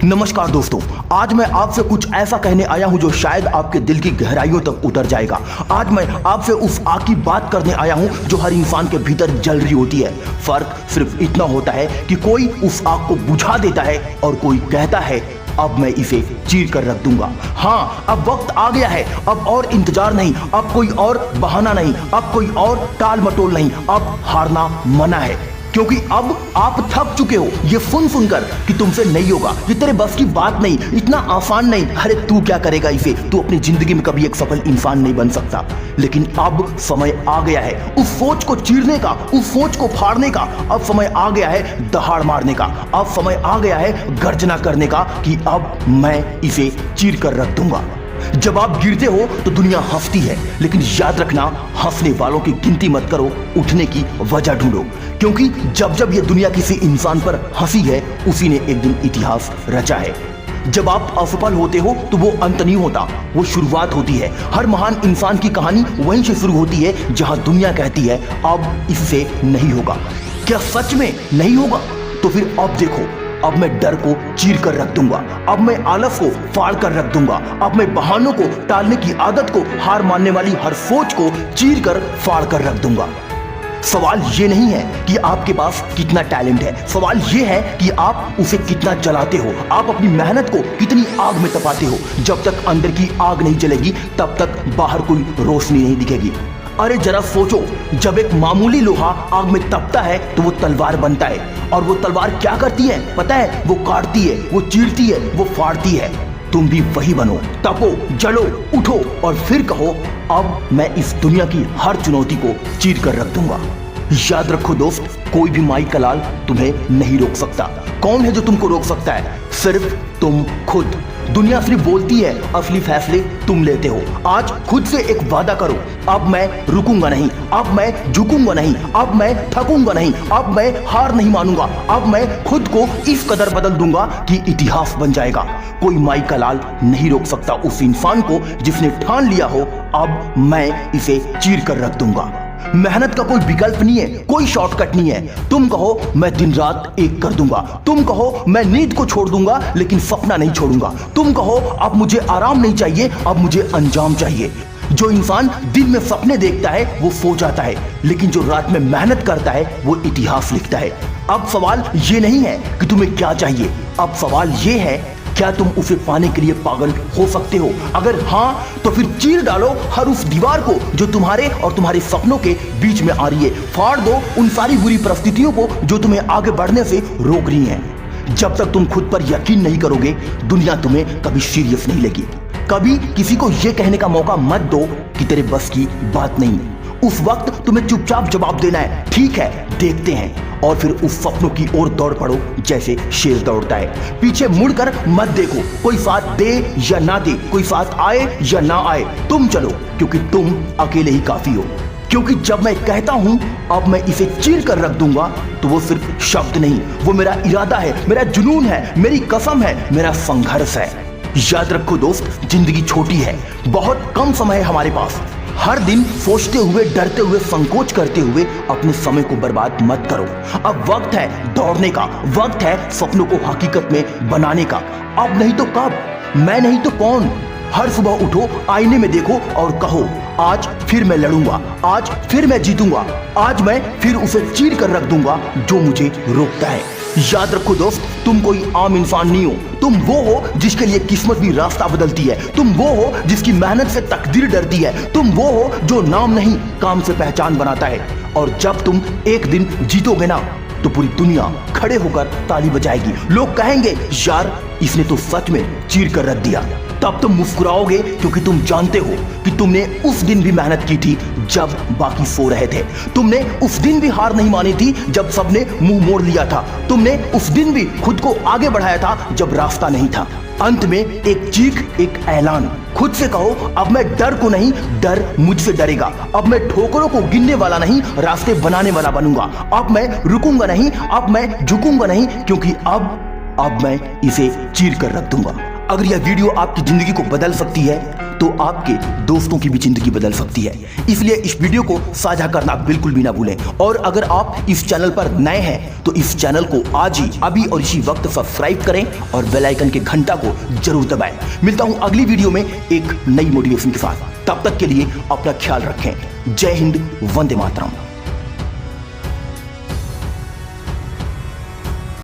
नमस्कार दोस्तों, आज मैं आपसे कुछ ऐसा कहने आया हूं जो शायद आपके दिल की गहराइयों तक उतर जाएगा। आज मैं आपसे उस आग की बात करने आया हूं जो हर इंसान के भीतर जल रही होती है। फर्क सिर्फ इतना होता है कि कोई उस आग को बुझा देता है और कोई कहता है अब मैं इसे चीर कर रख दूंगा। हाँ, अब वक्त आ गया है। अब और इंतजार नहीं, अब कोई और बहाना नहीं, अब कोई और टाल मटोल नहीं, अब हारना मना है। क्योंकि अब आप थक चुके हो ये सुनकर कि तुमसे नहीं होगा, ये तेरे बस की बात नहीं, इतना आसान नहीं। अरे तू क्या करेगा इसे, तू अपनी जिंदगी में कभी एक सफल इंसान नहीं बन सकता। लेकिन अब समय आ गया है उस सोच को चीरने का, उस सोच को फाड़ने का। अब समय आ गया है दहाड़ मारने का। अब समय आ गया है गर्जना करने का कि अब मैं इसे चीर कर रख दूंगा। जब आप गिरते हो तो दुनिया हंसती है, लेकिन याद रखना, हंसने वालों की गिनती मत करो, उठने की वजह ढूंढो। क्योंकि जब जब ये दुनिया किसी इंसान पर हंसी है, उसी ने एक दिन इतिहास रचा है। जब आप असफल होते हो तो वो अंत नहीं होता, वो शुरुआत होती है। हर महान इंसान की कहानी वहीं से शुरू होती है जहां दुनिया कहती है अब इससे नहीं होगा। क्या सच में नहीं होगा? तो फिर अब देखो, अब मैं डर को चीर कर रख दूंगा, अब मैं आलस को फाड़ कर रख दूंगा, अब मैं बहानों को, टालने की आदत को, हार मानने वाली हर सोच को चीर कर फाड़ कर रख दूंगा। सवाल ये नहीं है कि आपके पास कितना टैलेंट है, सवाल ये है कि आप उसे कितना जलाते हो, आप अपनी मेहनत को कितनी आग में तपाते हो। जब तक अंदर की आग नहीं जलेगी तब तक बाहर कोई रोशनी नहीं दिखेगी। अरे जरा सोचो, जब एक मामूली लोहा आग में तपता है तो वो तलवार बनता है। और वो तलवार क्या करती है पता है? वो काटती है, वो चीरती है, वो फाड़ती है। तुम भी वही बनो, तपो, जलो, उठो और फिर कहो अब मैं इस दुनिया की हर चुनौती को चीर कर रख दूंगा। याद रखो दोस्त, कोई भी माई का लाल तुम्हें नहीं रोक सकता। कौन है जो तुमको रोक सकता है? सिर्फ तुम खुद। दुनिया सिर्फ बोलती है, असली फैसले तुम लेते हो। आज खुद से एक वादा करो, अब मैं रुकूंगा नहीं, अब मैं झुकूंगा नहीं, अब मैं थकूंगा नहीं, अब मैं हार नहीं मानूंगा, अब मैं खुद को इस कदर बदल दूंगा कि इतिहास बन जाएगा। कोई माई का लाल नहीं रोक सकता उस इंसान को जिसने ठान लिया हो अब मैं इसे चीर कर रख दूंगा। मेहनत का कोई विकल्प नहीं है, कोई शॉर्टकट नहीं है। तुम कहो मैं दिन रात एक कर दूंगा, तुम कहो मैं नींद को छोड़ दूंगा लेकिन सपना नहीं छोड़ूंगा, तुम कहो अब मुझे आराम नहीं चाहिए, अब मुझे अंजाम चाहिए। जो इंसान दिन में सपने देखता है वो सो जाता है, लेकिन जो रात में मेहनत करता है वो इतिहास लिखता है। अब सवाल ये नहीं है कि तुम्हें क्या चाहिए, अब सवाल ये है क्या तुम उसे पाने के लिए पागल हो सकते हो? अगर हाँ तो फिर चीर डालो हर उस दीवार को जो तुम्हारे और तुम्हारे सपनों के बीच में आ रही है। फाड़ दो उन सारी बुरी परिस्थितियों को जो तुम्हें आगे बढ़ने से रोक रही हैं। जब तक तुम खुद पर यकीन नहीं करोगे दुनिया तुम्हें कभी सीरियस नहीं लेगी। कभी किसी को यह कहने का मौका मत दो कि तेरे बस की बात नहीं। उस वक्त तुम्हें चुपचाप जवाब देना है, ठीक है देखते हैं, और फिर उस सपनों की ओर दौड़ पड़ो जैसे शेर दौड़ता है। पीछे मुड़कर मत देखो, कोई साथ दे या ना दे, कोई साथ आए या ना आए, तुम चलो क्योंकि तुम अकेले ही काफी हो। क्योंकि जब मैं कहता हूं अब मैं इसे चीर कर रख दूंगा तो वो सिर्फ शब्द नहीं, वो मेरा इरादा है, मेरा जुनून है, मेरी कसम है, मेरा संघर्ष है। याद रखो दोस्त, जिंदगी छोटी है, बहुत कम समय है हमारे पास। हर दिन सोचते हुए, डरते हुए, संकोच करते हुए अपने समय को बर्बाद मत करो। अब वक्त है दौड़ने का, वक्त है सपनों को हकीकत में बनाने का। अब नहीं तो कब, मैं नहीं तो कौन। हर सुबह उठो, आईने में देखो और कहो आज फिर मैं लड़ूंगा, आज फिर मैं जीतूंगा, आज मैं फिर उसे चीर कर रख दूंगा जो मुझे रोकता है। याद रखो दोस्त, तुम कोई आम इंसान नहीं हो, तुम वो हो जिसके लिए किस्मत भी रास्ता बदलती है, तुम वो हो जिसकी मेहनत से तकदीर डरती है, तुम वो हो जो नाम नहीं काम से पहचान बनाता है। और जब तुम एक दिन जीतोगे ना तो पूरी दुनिया खड़े होकर ताली बजाएगी। लोग कहेंगे यार इसने तो सच में चीर कर रख दिया। तब तुम मुस्कुराओगे क्योंकि तुम जानते हो कि तुमने उस दिन भी मेहनत की थी जब बाकी सो रहे थे। तुमने उस दिन भी हार नहीं मानी थी जब सबने मुंह मोड़ लिया था। तुमने उस दिन भी खुद को आगे बढ़ाया था जब रास्ता नहीं था। अंत में एक चीख, एक ऐलान, खुद से कहो अब मैं डर को नहीं, डर मुझसे डरेगा। अब मैं ठोकरों को गिनने वाला नहीं, रास्ते बनाने वाला बनूंगा। अब मैं रुकूंगा नहीं, अब मैं झुकूंगा नहीं, क्योंकि अब मैं इसे चीर कर रख दूंगा। अगर यह वीडियो आपकी जिंदगी को बदल सकती है तो आपके दोस्तों की भी जिंदगी बदल सकती है। इसलिए इस वीडियो को साझा करना बिल्कुल भी ना भूलें। और अगर आप इस चैनल पर नए हैं तो इस चैनल को आज ही अभी और इसी वक्त सब्सक्राइब करें और बेल आइकन के घंटा को जरूर दबाएं। मिलता हूं अगली वीडियो में एक नई मोटिवेशन के साथ। तब तक के लिए अपना ख्याल रखें। जय हिंद, वंदे मातरम।